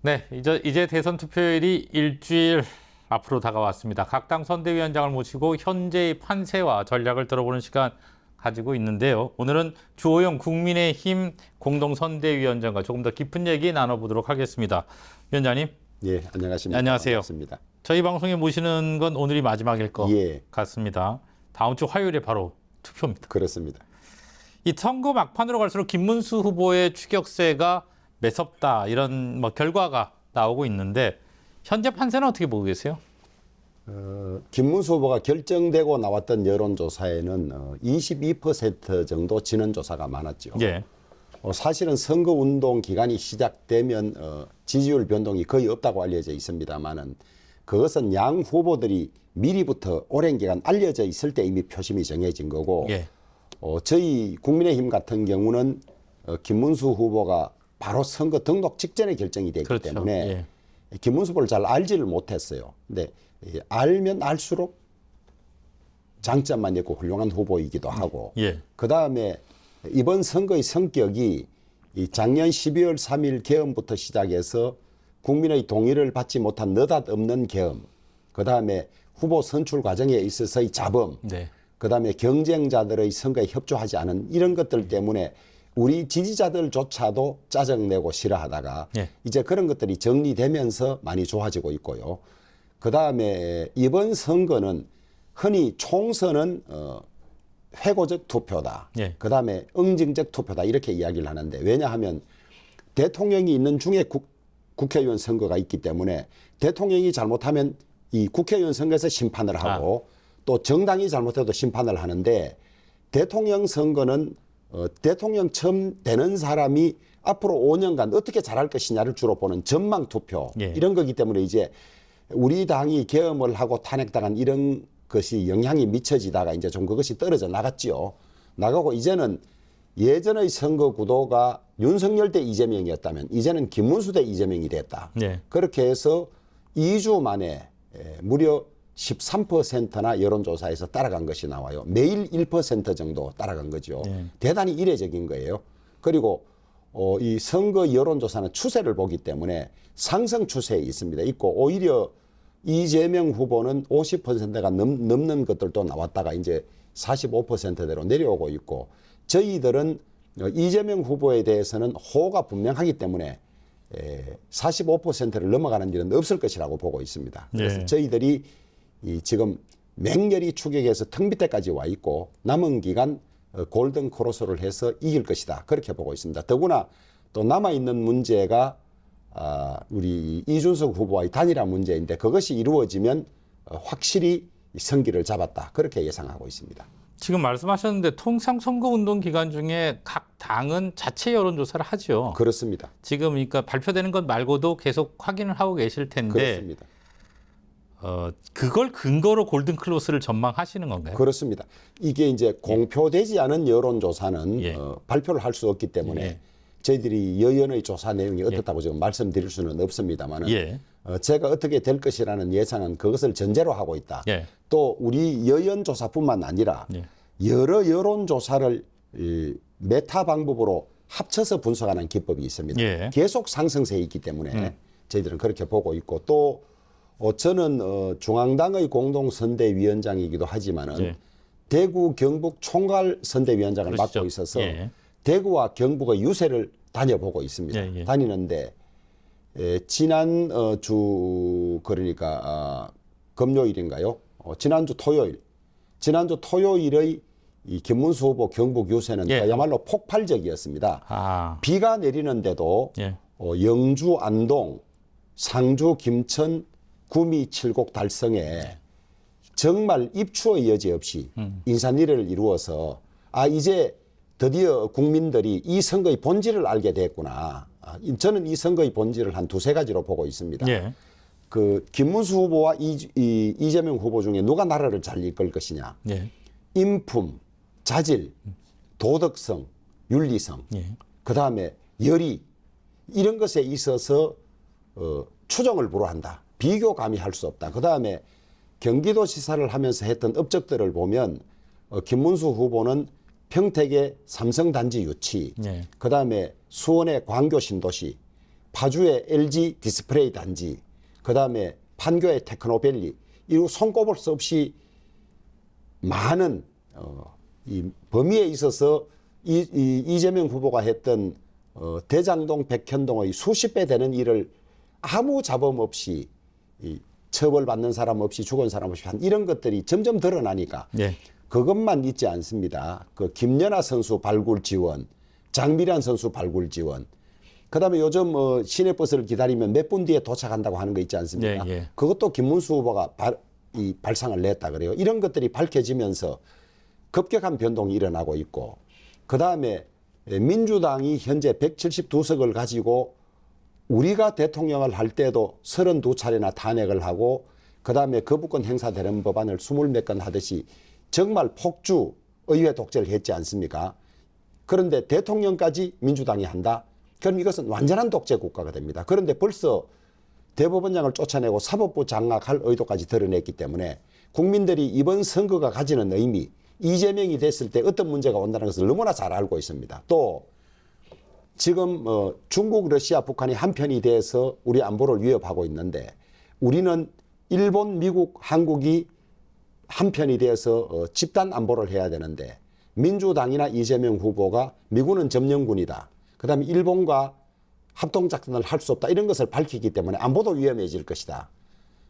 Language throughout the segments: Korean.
네, 이제 대선 투표일이 일주일 앞으로 다가왔습니다. 각 당 선대위원장을 모시고 현재의 판세와 전략을 들어보는 시간 가지고 있는데요. 오늘은 주호영 국민의힘 공동선대위원장과 조금 더 깊은 얘기 나눠보도록 하겠습니다. 위원장님. 예, 안녕하십니까. 안녕하세요. 반갑습니다. 저희 방송에 모시는 건 오늘이 마지막일 것 같습니다. 다음 주 화요일에 바로 투표입니다. 그렇습니다. 이 선거 막판으로 갈수록 김문수 후보의 추격세가 매섭다 이런 결과가 나오고 있는데 현재 판세는 어떻게 보고 계세요? 김문수 후보가 결정되고 나왔던 여론조사에는 22% 정도 지는 조사가 많았죠. 예. 사실은 선거운동 기간이 시작되면 지지율 변동이 거의 없다고 알려져 있습니다만은 그것은 양 후보들이 미리부터 오랜 기간 알려져 있을 때 이미 표심이 정해진 거고 예. 저희 국민의힘 같은 경우는 김문수 후보가 바로 선거 등록 직전에 결정이 됐기 그렇죠. 때문에 예. 김문수 후보를 잘 알지를 못했어요. 근데 알면 알수록 장점만 있고 훌륭한 후보이기도 하고 예. 그다음에 이번 선거의 성격이 이 작년 12월 3일 계엄부터 시작해서 국민의 동의를 받지 못한 느닷없는 계엄, 그다음에 후보 선출 과정에 있어서의 잡음, 네. 그다음에 경쟁자들의 선거에 협조하지 않은 이런 것들 때문에 우리 지지자들조차도 짜증내고 싫어하다가 예. 이제 그런 것들이 정리되면서 많이 좋아지고 있고요. 그다음에 이번 선거는 흔히 총선은 회고적 투표다. 예. 그다음에 응징적 투표다 이렇게 이야기를 하는데 왜냐하면 대통령이 있는 중에 국회의원 선거가 있기 때문에 대통령이 잘못하면 이 국회의원 선거에서 심판을 하고 또 정당이 잘못해도 심판을 하는데 대통령 선거는 대통령 처음 되는 사람이 앞으로 5년간 어떻게 잘할 것이냐를 주로 보는 전망 투표 이런 거기 때문에 이제 우리 당이 계엄을 하고 탄핵당한 이런 것이 영향이 미쳐지다가 이제 좀 그것이 떨어져 나갔지요. 나가고 이제는 예전의 선거 구도가 윤석열 대 이재명이었다면 이제는 김문수 대 이재명이 됐다. 그렇게 해서 2주 만에 무려 13%나 여론조사에서 따라간 것이 나와요. 매일 1% 정도 따라간 거죠. 대단히 이례적인 거예요. 그리고 이 선거 여론조사는 추세를 보기 때문에 상승 추세에 있습니다. 있고 오히려 이재명 후보는 50%가 넘는 것들도 나왔다가 이제 45%대로 내려오고 있고 저희들은 이재명 후보에 대해서는 호가 분명하기 때문에 45%를 넘어가는 일은 없을 것이라고 보고 있습니다. 그래서 저희들이 지금 맹렬히 추격해서 턱 밑에까지 와 있고 남은 기간 골든 크로스를 해서 이길 것이다. 그렇게 보고 있습니다. 더구나 또 남아있는 문제가 우리 이준석 후보와의 단일화 문제인데 그것이 이루어지면 확실히 성기를 잡았다. 그렇게 예상하고 있습니다. 지금 말씀하셨는데 통상 선거운동 기간 중에 각 당은 자체 여론조사를 하죠. 그렇습니다. 지금 그러니까 발표되는 것 말고도 계속 확인을 하고 계실 텐데 그렇습니다. 그걸 근거로 골든클로스를 전망하시는 건가요? 그렇습니다. 이게 이제 공표되지 않은 여론조사는 발표를 할 수 없기 때문에 저희들이 여연의 조사 내용이 어떻다고 지금 말씀드릴 수는 없습니다만은 제가 어떻게 될 것이라는 예상은 그것을 전제로 하고 있다. 또 우리 여연조사뿐만 아니라 여러 여론조사를 메타 방법으로 합쳐서 분석하는 기법이 있습니다. 계속 상승세에 있기 때문에 저희들은 그렇게 보고 있고 또 저는 중앙당의 공동선대위원장이기도 하지만은 대구 경북 총괄 선대위원장을 맡고 있어서 대구와 경북의 유세를 다녀보고 있습니다. 다니는데 지난 주 그러니까 금요일인가요? 지난주 토요일의 이 김문수 후보 경북 유세는 그야말로 폭발적이었습니다. 비가 내리는데도 영주 안동, 상주 김천, 구미 칠곡 달성에 정말 입추의 여지 없이 인산리를 이루어서 이제 드디어 국민들이 이 선거의 본질을 알게 됐구나. 저는 이 선거의 본질을 한 두세 가지로 보고 있습니다. 그 김문수 후보와 이재명 후보 중에 누가 나라를 잘 이끌 것이냐. 인품, 자질, 도덕성, 윤리성, 그다음에 열의 이런 것에 있어서 추정을 불허한다. 비교 감히 할 수 없다. 그다음에 경기도지사를 하면서 했던 업적들을 보면 김문수 후보는 평택의 삼성단지 유치, 그다음에 수원의 광교 신도시, 파주의 LG 디스플레이 단지, 그다음에 판교의 테크노밸리, 이후 손꼽을 수 없이 많은 이 범위에 있어서 이재명 후보가 했던 대장동, 백현동의 수십 배 되는 일을 아무 잡음 없이 처벌받는 사람 없이 죽은 사람 없이 한 이런 것들이 점점 드러나니까 예. 그것만 있지 않습니다. 그 김연아 선수 발굴 지원, 장미란 선수 발굴 지원, 그다음에 요즘 시내버스를 기다리면 몇 분 뒤에 도착한다고 하는 거 있지 않습니까? 예, 예. 그것도 김문수 후보가 발상을 냈다 그래요. 이런 것들이 밝혀지면서 급격한 변동이 일어나고 있고, 그다음에 민주당이 현재 172석을 가지고 우리가 대통령을 할 때도 32차례나 탄핵을 하고, 그다음에 거부권 행사되는 법안을 20몇 건 하듯이 정말 폭주 의회 독재를 했지 않습니까? 그런데 대통령까지 민주당이 한다? 그럼 이것은 완전한 독재 국가가 됩니다. 그런데 벌써 대법원장을 쫓아내고 사법부 장악할 의도까지 드러냈기 때문에 국민들이 이번 선거가 가지는 의미, 이재명이 됐을 때 어떤 문제가 온다는 것을 너무나 잘 알고 있습니다. 또 지금 중국, 러시아, 북한이 한편이 돼서 우리 안보를 위협하고 있는데, 우리는 일본, 미국, 한국이 한편이 돼서 집단 안보를 해야 되는데, 민주당이나 이재명 후보가 미군은 점령군이다, 그다음에 일본과 합동작전을 할 수 없다, 이런 것을 밝히기 때문에 안보도 위험해질 것이다.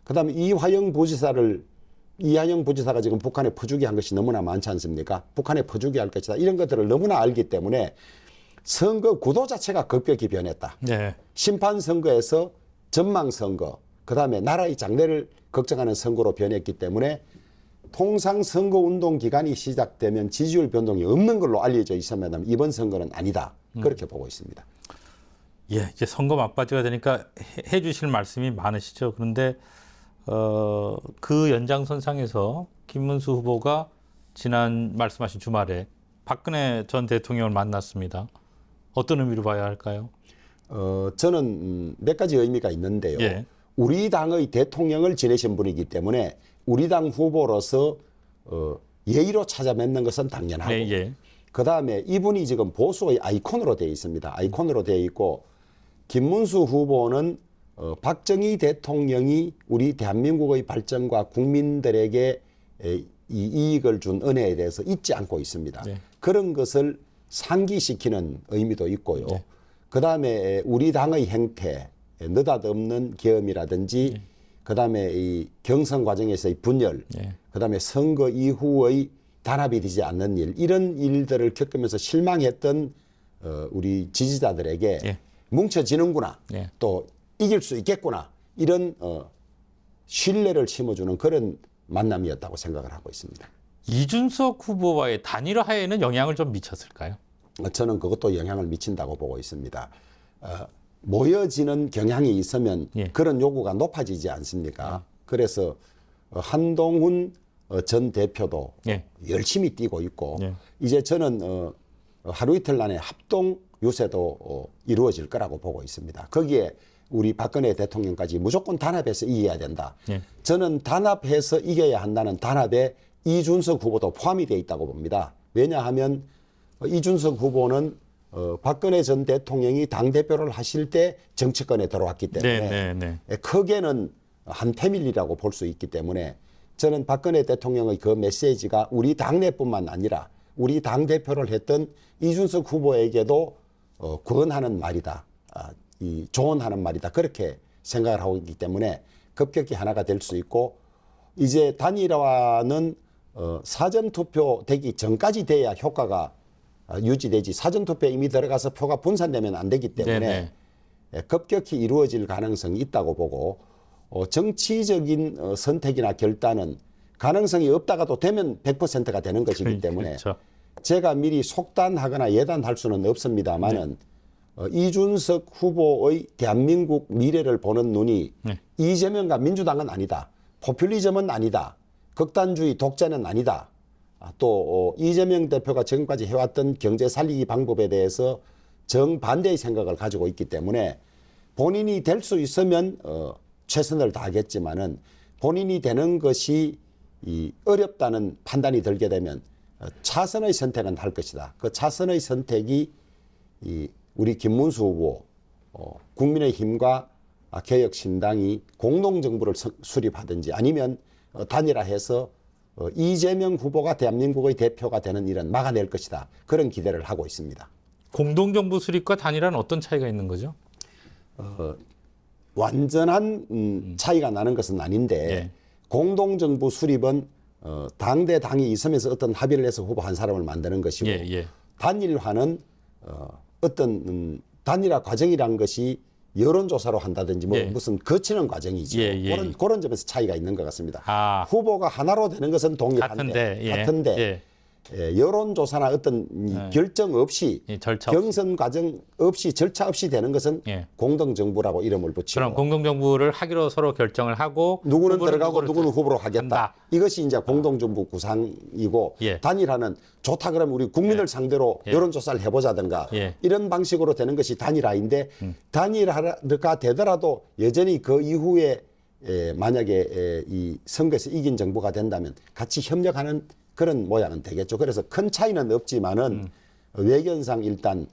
그다음에 이화영 부지사가 지금 북한에 퍼주기 한 것이 너무나 많지 않습니까? 북한에 퍼주기 할 것이다, 이런 것들을 너무나 알기 때문에 선거 구도 자체가 급격히 변했다. 네. 심판 선거에서 전망 선거, 그다음에 나라의 장래를 걱정하는 선거로 변했기 때문에 통상 선거 운동 기간이 시작되면 지지율 변동이 없는 걸로 알려져 있으면 이번 선거는 아니다, 그렇게 보고 있습니다. 예, 이제 선거 막바지가 되니까 해 주실 말씀이 많으시죠. 그런데 그 연장선상에서 김문수 후보가 지난 말씀하신 주말에 박근혜 전 대통령을 만났습니다. 어떤 의미로 봐야 할까요? 저는 몇 가지 의미가 있는데요. 예. 우리 당의 대통령을 지내신 분이기 때문에 우리 당 후보로서 예의로 찾아뵙는 것은 당연하고, 예, 예. 그다음에 이분이 지금 보수의 아이콘으로 되어 있습니다. 아이콘으로 되어 있고, 김문수 후보는 박정희 대통령이 우리 대한민국의 발전과 국민들에게 이 이익을 준 은혜에 대해서 잊지 않고 있습니다. 네. 그런 것을 상기시키는 의미도 있고요. 네. 그다음에 우리 당의 행태, 느닷없는 계엄이라든지, 그다음에 이 경선 과정에서의 분열, 네. 그다음에 선거 이후의 단합이 되지 않는 일, 이런 일들을 겪으면서 실망했던 우리 지지자들에게 예. 뭉쳐지는구나, 예. 또 이길 수 있겠구나, 이런 신뢰를 심어주는 그런 만남이었다고 생각을 하고 있습니다. 이준석 후보와의 단일화에는 영향을 좀 미쳤을까요? 저는 그것도 영향을 미친다고 보고 있습니다. 모여지는 경향이 있으면 예. 그런 요구가 높아지지 않습니까? 그래서 한동훈 전 대표도 예. 열심히 뛰고 있고, 예. 이제 저는 하루 이틀 안에 합동 유세도 이루어질 거라고 보고 있습니다. 거기에 우리 박근혜 대통령까지 무조건 단합해서 이겨야 된다. 예. 저는 단합해서 이겨야 한다는 단합에 이준석 후보도 포함이 되어 있다고 봅니다. 왜냐하면 이준석 후보는 박근혜 전 대통령이 당대표를 하실 때 정치권에 들어왔기 때문에 크게는 한 패밀리라고 볼 수 있기 때문에, 저는 박근혜 대통령의 그 메시지가 우리 당내뿐만 아니라 우리 당대표를 했던 이준석 후보에게도 구원하는 말이다, 조언하는 말이다, 그렇게 생각을 하고 있기 때문에 급격히 하나가 될 수 있고, 이제 단일화는 사전투표 되기 전까지 돼야 효과가 유지되지, 사전투표에 이미 들어가서 표가 분산되면 안 되기 때문에 급격히 이루어질 가능성이 있다고 보고, 정치적인 선택이나 결단은 가능성이 없다가도 되면 100%가 되는 것이기 때문에 그렇죠. 제가 미리 속단하거나 예단할 수는 없습니다만은 이준석 후보의 대한민국 미래를 보는 눈이 이재명과 민주당은 아니다, 포퓰리즘은 아니다, 극단주의 독재는 아니다, 또 이재명 대표가 지금까지 해왔던 경제 살리기 방법에 대해서 정반대의 생각을 가지고 있기 때문에 본인이 될 수 있으면 최선을 다하겠지만은 본인이 되는 것이 어렵다는 판단이 들게 되면 차선의 선택은 할 것이다. 그 차선의 선택이 우리 김문수 후보, 국민의힘과 개혁신당이 공동정부를 수립하든지 아니면 단일화해서 이재명 후보가 대한민국의 대표가 되는 일은 막아낼 것이다. 그런 기대를 하고 있습니다. 공동정부 수립과 단일화는 어떤 차이가 있는 거죠? 완전한 차이가 나는 것은 아닌데 예. 공동정부 수립은 당 대 당이 있으면서 어떤 합의를 해서 후보 한 사람을 만드는 것이고 예, 예. 단일화는 어떤 단일화 과정이란 것이 여론조사로 한다든지 뭐 예. 무슨 거치는 과정이죠. 예, 예. 그런 점에서 차이가 있는 것 같습니다. 아, 후보가 하나로 되는 것은 동일한데 같은데, 예. 여론조사나 어떤 이 결정 없이 예, 절차 없이. 경선 과정 없이 절차 없이 되는 것은 예. 공동정부라고 이름을 붙이고 그럼 공동정부를 하기로 서로 결정을 하고 누구는 후보는 들어가고 누구를 누구는 후보로 하겠다. 한다. 이것이 이제 공동정부 구상이고 예. 단일화는 좋다 그러면 우리 국민을 상대로 여론조사를 해보자든가 예. 이런 방식으로 되는 것이 단일화인데 단일화가 되더라도 여전히 그 이후에 만약에 이 선거에서 이긴 정부가 된다면 같이 협력하는 그런 모양은 되겠죠. 그래서 큰 차이는 없지만은 외견상 일단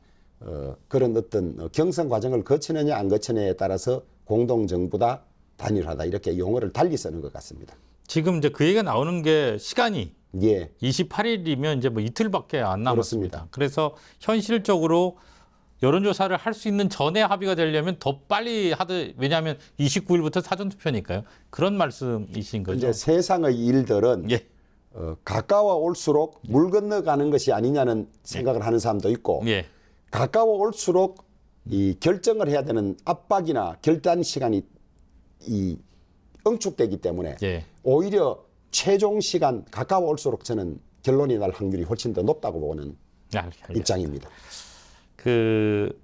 그런 어떤 경선 과정을 거치느냐 안 거치느냐에 따라서 공동정부다 단일화다 이렇게 용어를 달리 쓰는 것 같습니다. 지금 이제 그 얘기가 나오는 게 시간이 예, 28일이면 이제 뭐 이틀밖에 안 남았습니다. 그렇습니다. 그래서 현실적으로 여론조사를 할 수 있는 전에 합의가 되려면 더 빨리 왜냐하면 29일부터 사전투표니까요. 그런 말씀이신 거죠? 이제 세상의 일들은 예. 가까워 올수록 물 건너가는 것이 아니냐는 생각을 하는 사람도 있고 예. 가까워 올수록 이 결정을 해야 되는 압박이나 결단 시간이 이 응축되기 때문에 예. 오히려 최종 시간 가까워 올수록 저는 결론이 날 확률이 훨씬 더 높다고 보는 알겠습니다. 입장입니다. 그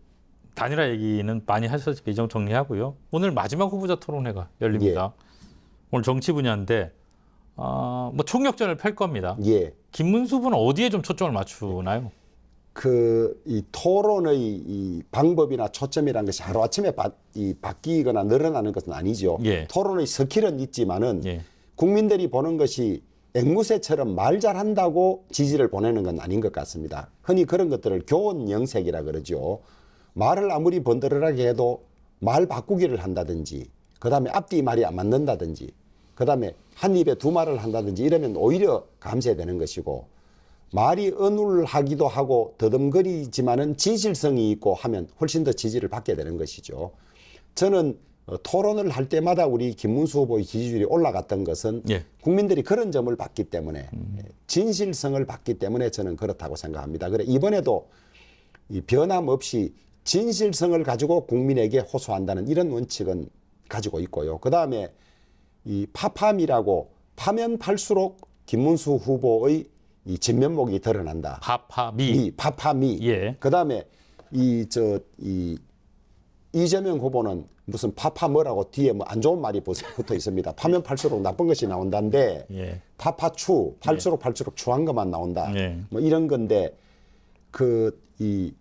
단일화 얘기는 많이 하셔서 이 정도 정리하고요. 오늘 마지막 후보자 토론회가 열립니다. 오늘 정치 분야인데 뭐 총력전을 펼 겁니다. 예. 김문수 후보는 어디에 좀 초점을 맞추나요? 이 토론의 이 방법이나 초점이라는 것이 하루아침에 바뀌거나 늘어나는 것은 아니죠. 예. 토론의 스킬은 있지만은 예. 국민들이 보는 것이 앵무새처럼 말 잘한다고 지지를 보내는 건 아닌 것 같습니다. 흔히 그런 것들을 교원 영색이라 그러죠. 말을 아무리 번들어하게 해도 말 바꾸기를 한다든지 그다음에 앞뒤 말이 안 맞는다든지 그다음에 한 입에 두 말을 한다든지 이러면 오히려 감쇄되는 것이고 말이 어눌하기도 하고 더듬거리지만은 진실성이 있고 하면 훨씬 더 지지를 받게 되는 것이죠. 저는 토론을 할 때마다 우리 김문수 후보의 지지율이 올라갔던 것은 예. 국민들이 그런 점을 봤기 때문에 진실성을 봤기 때문에 저는 그렇다고 생각합니다. 그래 이번에도 이 변함없이 진실성을 가지고 국민에게 호소한다는 이런 원칙은 가지고 있고요. 그다음에 이 파팜이라고 파면 팔수록 김문수 후보의 이 진면목이 드러난다. 파파미. 예. 그다음에 이재명 후보는 무슨 파파 뭐라고 뒤에 뭐 안 좋은 말이 붙어 있습니다. 파면 팔수록 나쁜 것이 나온다는데 예. 파파추 팔수록 팔수록 추한 것만 나온다. 예. 뭐 이런 건데 이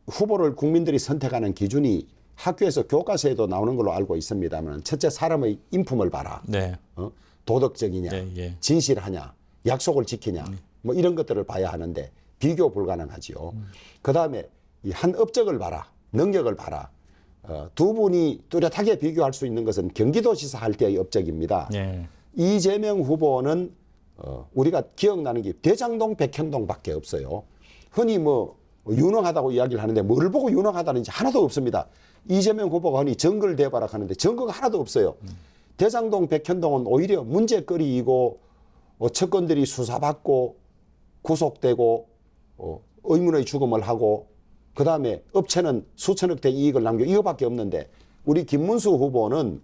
후보를 국민들이 선택하는 기준이 학교에서 교과서에도 나오는 걸로 알고 있습니다만 첫째 사람의 인품을 봐라. 네. 도덕적이냐, 예. 진실하냐, 약속을 지키냐, 뭐 이런 것들을 봐야 하는데 비교 불가능하지요. 그다음에 이 한 업적을 봐라, 능력을 봐라. 두 분이 뚜렷하게 비교할 수 있는 것은 경기도지사 할 때의 업적입니다. 예. 이재명 후보는 우리가 기억나는 게 대장동, 백현동밖에 없어요. 흔히 뭐 유능하다고 이야기를 하는데 뭘 보고 유능하다는지 하나도 없습니다. 이재명 후보가 흔히 정글 대발악 하는데 증거가 하나도 없어요. 대장동, 백현동은 오히려 문제거리이고 측근들이 수사받고 구속되고 의문의 죽음을 하고 그다음에 업체는 수천억대 이익을 남겨 이거밖에 없는데 우리 김문수 후보는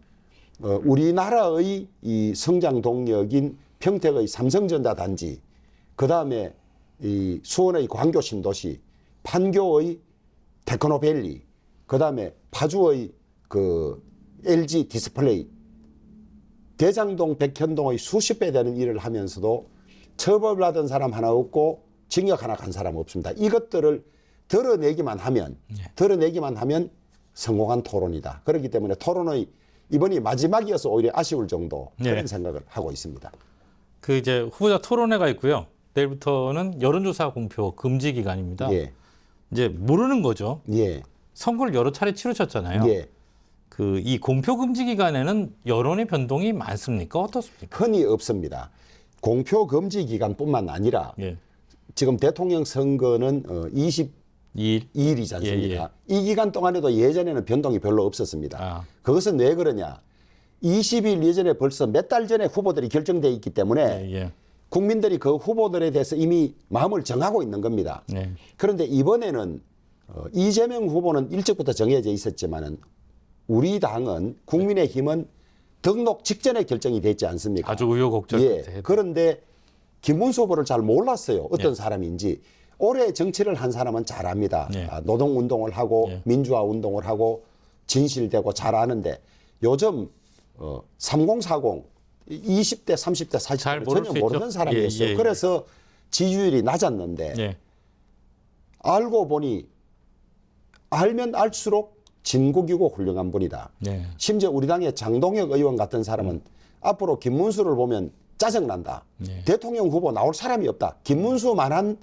우리나라의 이 성장 동력인 평택의 삼성전자 단지 그다음에 이 수원의 광교 신도시 판교의 테크노밸리 그다음에 파주의 그 LG 디스플레이 대장동 백현동의 수십 배 되는 일을 하면서도 처벌받은 사람 하나 없고 징역 하나 간 사람 없습니다. 이것들을 드러내기만 하면 성공한 토론이다. 그렇기 때문에 토론의 이번이 마지막이어서 오히려 아쉬울 정도 그런 생각을 하고 있습니다. 그 이제 후보자 토론회가 있고요. 내일부터는 여론조사 공표 금지 기간입니다. 예. 이제 모르는 거죠. 예. 선거를 여러 차례 치르셨잖아요. 예. 그 이 공표 금지 기간에는 여론의 변동이 많습니까? 어떻습니까? 흔히 없습니다. 공표 금지 기간뿐만 아니라 예. 지금 대통령 선거는 22일이지 않습니까? 이 기간 동안에도 예전에는 변동이 별로 없었습니다. 아. 그것은 왜 그러냐? 20일 예전에 벌써 몇 달 전에 후보들이 결정돼 있기 때문에 예, 예. 국민들이 그 후보들에 대해서 이미 마음을 정하고 있는 겁니다. 예. 그런데 이번에는 이재명 후보는 일찍부터 정해져 있었지만은 우리 당은 국민의힘은 등록 직전에 결정이 됐지 않습니까? 아주 우여곡절 예. 끝에. 그런데 김문수 후보를 잘 몰랐어요. 어떤 예. 사람인지. 오래 정치를 한 사람은 잘 압니다. 예. 노동운동을 하고 예. 민주화 운동을 하고 진실되고 잘 아는데 요즘 3040 20대 30대 잘 40대 모를 전혀 수 모르는 있죠. 사람이었어요. 예, 예, 그래서 지지율이 낮았는데 예. 알고 보니 알면 알수록 진국이고 훌륭한 분이다. 예. 심지어 우리 당의 장동혁 의원 같은 사람은 앞으로 김문수를 보면 짜증난다. 예. 대통령 후보 나올 사람이 없다. 김문수만한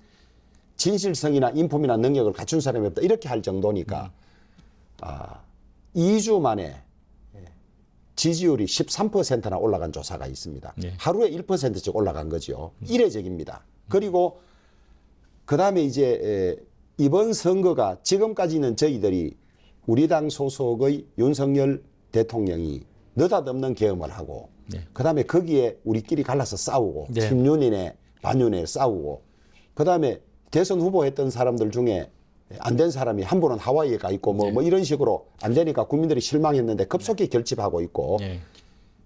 진실성이나 인품이나 능력을 갖춘 사람이 없다. 이렇게 할 정도니까 2주 만에 지지율이 13%나 올라간 조사가 있습니다. 예. 하루에 1%씩 올라간 거죠. 이례적입니다. 그리고 그다음에 이제 이번 선거가 지금까지는 저희들이 우리 당 소속의 윤석열 대통령이 느닷없는 계엄을 하고 네. 그다음에 거기에 우리끼리 갈라서 싸우고 네. 10년이내 반년에 싸우고 그다음에 대선 후보했던 사람들 중에 안 된 사람이 한 분은 하와이에 가 있고 뭐 이런 식으로 안 되니까 국민들이 실망했는데 급속히 결집하고 있고 예.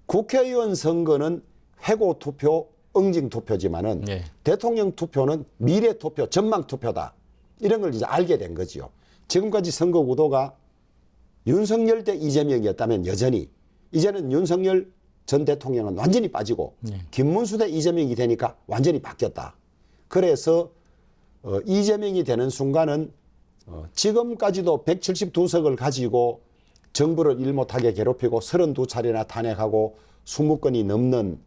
국회의원 선거는 회고 투표, 응징 투표지만은 예. 대통령 투표는 미래 투표, 전망 투표다. 이런 걸 이제 알게 된 거지요. 지금까지 선거 구도가 윤석열 대 이재명이었다면 여전히 이제는 윤석열 전 대통령은 완전히 빠지고 김문수 대 이재명이 되니까 완전히 바뀌었다. 그래서 이재명이 되는 순간은 지금까지도 172석을 가지고 정부를 일 못하게 괴롭히고 32차례나 탄핵하고 20건이 넘는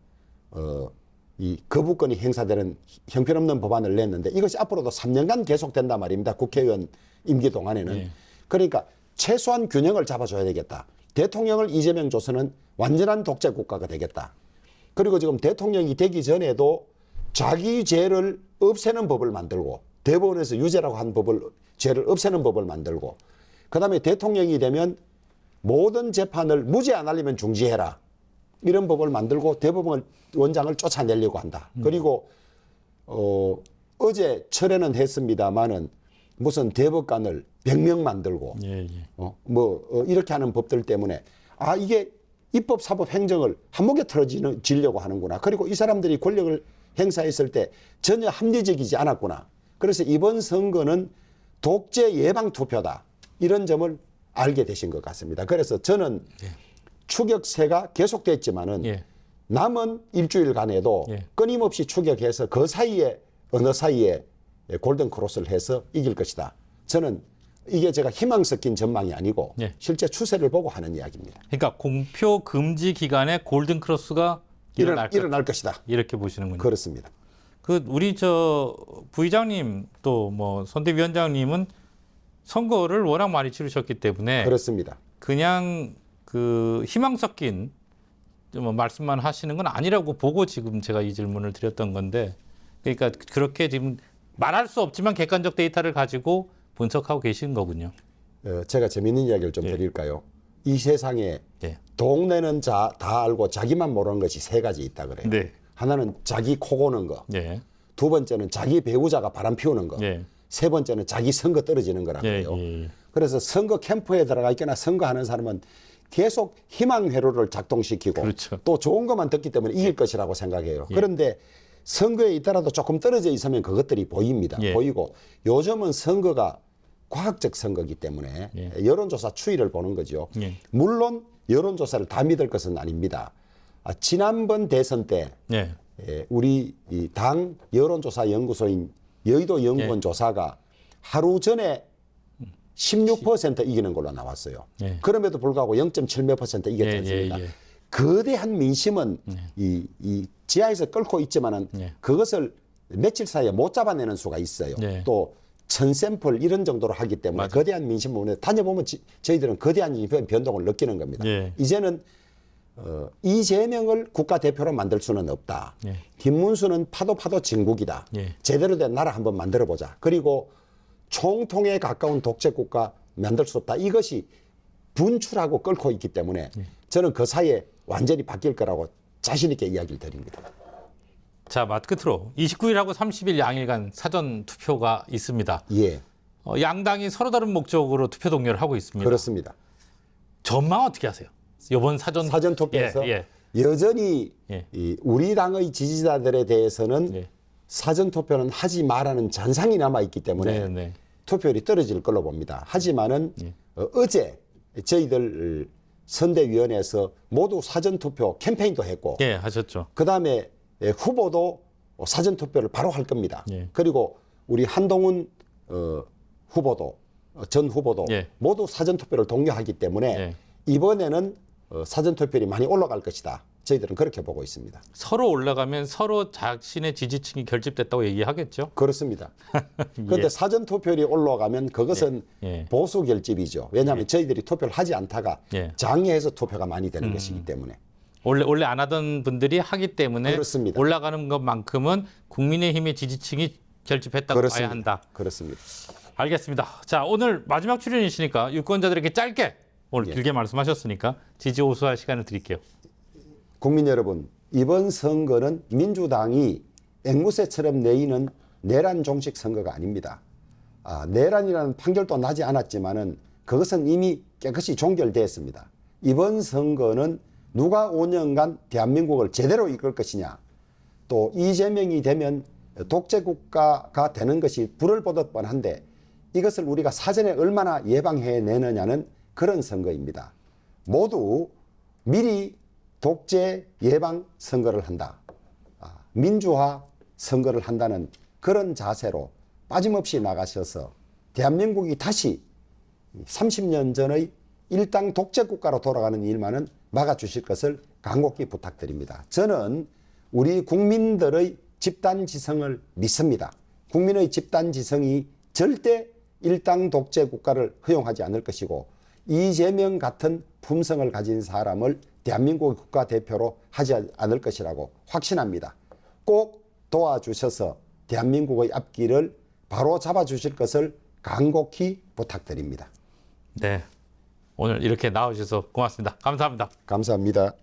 이 거부권이 행사되는 형편없는 법안을 냈는데 이것이 앞으로도 3년간 계속된단 말입니다. 국회의원 임기 동안에는. 예. 그러니까 최소한 균형을 잡아줘야 되겠다. 대통령을 이재명 줘서는 완전한 독재 국가가 되겠다. 그리고 지금 대통령이 되기 전에도 자기 죄를 없애는 법을 만들고 대법원에서 유죄라고 한 죄를 없애는 법을 만들고 그다음에 대통령이 되면 모든 재판을 무죄 안 하려면 중지해라. 이런 법을 만들고 대법원 원장을 쫓아내려고 한다. 그리고 어제 철회는 했습니다마는 무슨 대법관을 100명 만들고 예. 이렇게 하는 법들 때문에 이게 입법, 사법, 행정을 한목에 틀어지려고 하는구나. 그리고 이 사람들이 권력을 행사했을 때 전혀 합리적이지 않았구나. 그래서 이번 선거는 독재 예방 투표다. 이런 점을 알게 되신 것 같습니다. 그래서 저는 추격세가 계속됐지만은 예. 남은 일주일간에도 예. 끊임없이 추격해서 그 사이에 어느 사이에 골든 크로스를 해서 이길 것이다. 저는 이게 제가 희망 섞인 전망이 아니고 예. 실제 추세를 보고 하는 이야기입니다. 그러니까 공표 금지 기간에 골든 크로스가 일어날 것이다. 이렇게 보시는군요. 그렇습니다. 우리 부의장님 또 뭐 선대위원장님은 선거를 워낙 많이 치르셨기 때문에 그렇습니다. 그냥 희망 섞인 뭐 말씀만 하시는 건 아니라고 보고 지금 제가 이 질문을 드렸던 건데, 그러니까 그렇게 지금 말할 수 없지만 객관적 데이터를 가지고 분석하고 계신 거군요. 제가 재밌는 이야기를 좀 드릴까요? 이 세상에 동네는 다 알고 자기만 모르는 것이 세 가지 있다 그래요. 네. 하나는 자기 코 고는 거, 예. 두 번째는 자기 배우자가 바람 피우는 거, 예. 세 번째는 자기 선거 떨어지는 거라고 예. 해요. 예. 그래서 선거 캠프에 들어가 있거나 선거하는 사람은 계속 희망 회로를 작동시키고 그렇죠. 또 좋은 것만 듣기 때문에 이길 것이라고 생각해요. 예. 그런데 선거에 있더라도 조금 떨어져 있으면 그것들이 보입니다. 예. 보이고 요즘은 선거가 과학적 선거이기 때문에 여론조사 추이를 보는 거죠. 예. 물론 여론조사를 다 믿을 것은 아닙니다. 지난번 대선 때 우리 이 당 여론조사 연구소인 여의도 연구원 조사가 하루 전에 16% 이기는 걸로 나왔어요. 그럼에도 불구하고 0.7몇 % 이겼지 않습니까? 거대한 민심은 이 지하에서 끓고 있지만은 그것을 며칠 사이에 못 잡아내는 수가 있어요. 또 샘플 이런 정도로 하기 때문에 맞아요. 거대한 민심 부분에 다녀보면 저희들은 거대한 민심 변동을 느끼는 겁니다. 예. 이제는 이재명을 국가대표로 만들 수는 없다. 예. 김문수는 파도 진국이다. 예. 제대로 된 나라 한번 만들어보자. 그리고 총통에 가까운 독재국가 만들 수 없다. 이것이 분출하고 끓고 있기 때문에 저는 그 사이에 완전히 바뀔 거라고 자신 있게 이야기를 드립니다. 자, 맛 끝으로 29일하고 30일 양일간 사전 투표가 있습니다. 예, 양당이 서로 다른 목적으로 투표 동료를 하고 있습니다. 그렇습니다. 전망 어떻게 하세요? 이번 사전 투표에서 예. 여전히 예. 이 우리 당의 지지자들에 대해서는 예. 사전 투표는 하지 말라는 잔상이 남아 있기 때문에 네, 네. 투표율이 떨어질 걸로 봅니다. 하지만은 예. 어제 저희들 선대위원회에서 모두 사전 투표 캠페인도 했고 예, 하셨죠. 그다음에 후보도 사전 투표를 바로 할 겁니다. 예. 그리고 우리 한동훈 후보도 전 후보도 예. 모두 사전 투표를 독려하기 때문에 예. 이번에는 사전 투표율이 많이 올라갈 것이다. 저희들은 그렇게 보고 있습니다. 서로 올라가면 서로 자신의 지지층이 결집됐다고 얘기하겠죠. 그렇습니다. 그런데 사전 투표율이 올라가면 그것은 예. 보수 결집이죠. 왜냐하면 저희들이 투표를 하지 않다가 예. 장애해서 투표가 많이 되는 것이기 때문에. 원래 안 하던 분들이 하기 때문에 그렇습니다. 올라가는 것만큼은 국민의힘의 지지층이 결집했다고 봐야 한다. 그렇습니다. 알겠습니다. 자, 오늘 마지막 출연이시니까 유권자들에게 짧게 오늘 예. 길게 말씀하셨으니까 지지 호소할 시간을 드릴게요. 국민 여러분, 이번 선거는 민주당이 앵무새처럼 내이는 내란 종식 선거가 아닙니다. 내란이라는 판결도 나지 않았지만은 그것은 이미 깨끗이 종결되었습니다. 이번 선거는 누가 5년간 대한민국을 제대로 이끌 것이냐, 또 이재명이 되면 독재국가가 되는 것이 불을 보듯 뻔한데 이것을 우리가 사전에 얼마나 예방해내느냐는 그런 선거입니다. 모두 미리 독재 예방 선거를 한다. 민주화 선거를 한다는 그런 자세로 빠짐없이 나가셔서 대한민국이 다시 30년 전의 일당 독재 국가로 돌아가는 일만은 막아주실 것을 간곡히 부탁드립니다. 저는 우리 국민들의 집단지성을 믿습니다. 국민의 집단지성이 절대 일당 독재 국가를 허용하지 않을 것이고 이재명 같은 품성을 가진 사람을 대한민국의 국가대표로 하지 않을 것이라고 확신합니다. 꼭 도와주셔서 대한민국의 앞길을 바로 잡아주실 것을 간곡히 부탁드립니다. 네, 오늘 이렇게 나와주셔서 고맙습니다. 감사합니다. 감사합니다.